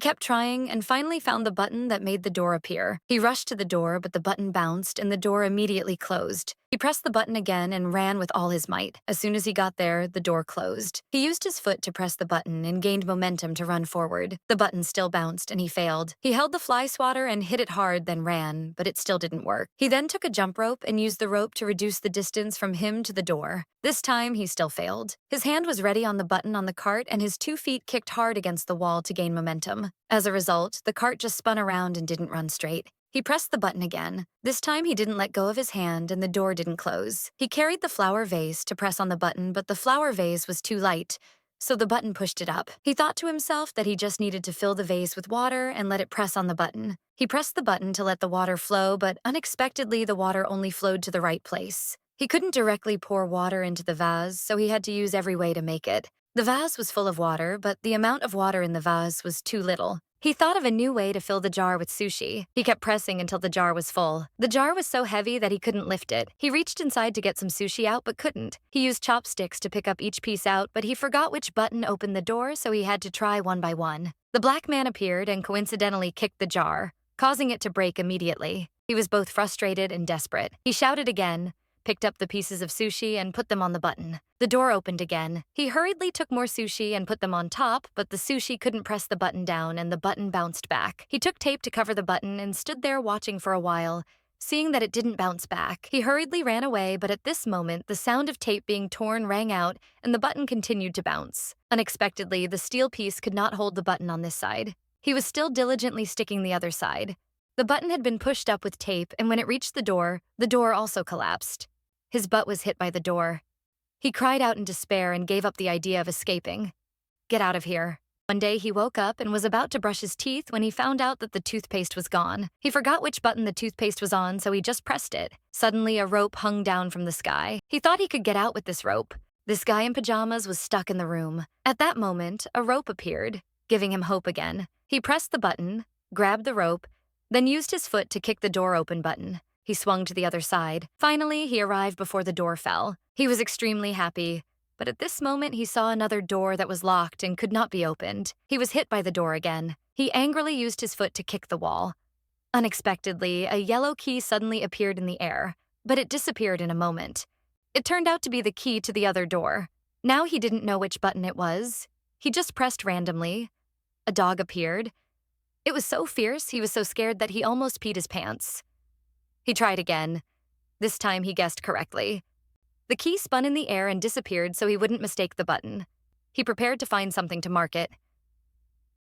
kept trying and finally found the button that made the door appear. He rushed to the door, but the button bounced and the door immediately closed. He pressed the button again and ran with all his might. As soon as he got there, the door closed. He used his foot to press the button and gained momentum to run forward. The button still bounced and he failed. He held the fly swatter and hit it hard, then ran, but it still didn't work. He then took a jump rope and used the rope to reduce the distance from him to the door. This time, he still failed. His hand was ready on the button on the cart and his 2 feet kicked hard against the wall to gain momentum. As a result, the cart just spun around and didn't run straight. He pressed the button again. This time he didn't let go of his hand and the door didn't close. He carried the flower vase to press on the button, but the flower vase was too light, so the button pushed it up. He thought to himself that he just needed to fill the vase with water and let it press on the button. He pressed the button to let the water flow, but unexpectedly the water only flowed to the right place. He couldn't directly pour water into the vase, so he had to use every way to make it. The vase was full of water, but the amount of water in the vase was too little. He thought of a new way to fill the jar with sushi. He kept pressing until the jar was full. The jar was so heavy that he couldn't lift it. He reached inside to get some sushi out, but couldn't. He used chopsticks to pick up each piece out, but he forgot which button opened the door, so he had to try one by one. The black man appeared and coincidentally kicked the jar, causing it to break immediately. He was both frustrated and desperate. He shouted again, picked up the pieces of sushi and put them on the button. The door opened again. He hurriedly took more sushi and put them on top, but the sushi couldn't press the button down and the button bounced back. He took tape to cover the button and stood there watching for a while. Seeing that it didn't bounce back, he hurriedly ran away, but at this moment, the sound of tape being torn rang out and the button continued to bounce. Unexpectedly, the steel piece could not hold the button on this side. He was still diligently sticking the other side. The button had been pushed up with tape, and when it reached the door also collapsed. His butt was hit by the door. He cried out in despair and gave up the idea of escaping. Get out of here. One day he woke up and was about to brush his teeth when he found out that the toothpaste was gone. He forgot which button the toothpaste was on, so he just pressed it. Suddenly, a rope hung down from the sky. He thought he could get out with this rope. This guy in pajamas was stuck in the room. At that moment, a rope appeared, giving him hope again. He pressed the button, grabbed the rope, then used his foot to kick the door open button. He swung to the other side. Finally, he arrived before the door fell. He was extremely happy, but at this moment he saw another door that was locked and could not be opened. He was hit by the door again. He angrily used his foot to kick the wall. Unexpectedly, a yellow key suddenly appeared in the air, but it disappeared in a moment. It turned out to be the key to the other door. Now he didn't know which button it was. He just pressed randomly. A dog appeared. It was so fierce, he was so scared that he almost peed his pants. He tried again. This time he guessed correctly. The key spun in the air and disappeared so he wouldn't mistake the button. He prepared to find something to mark it.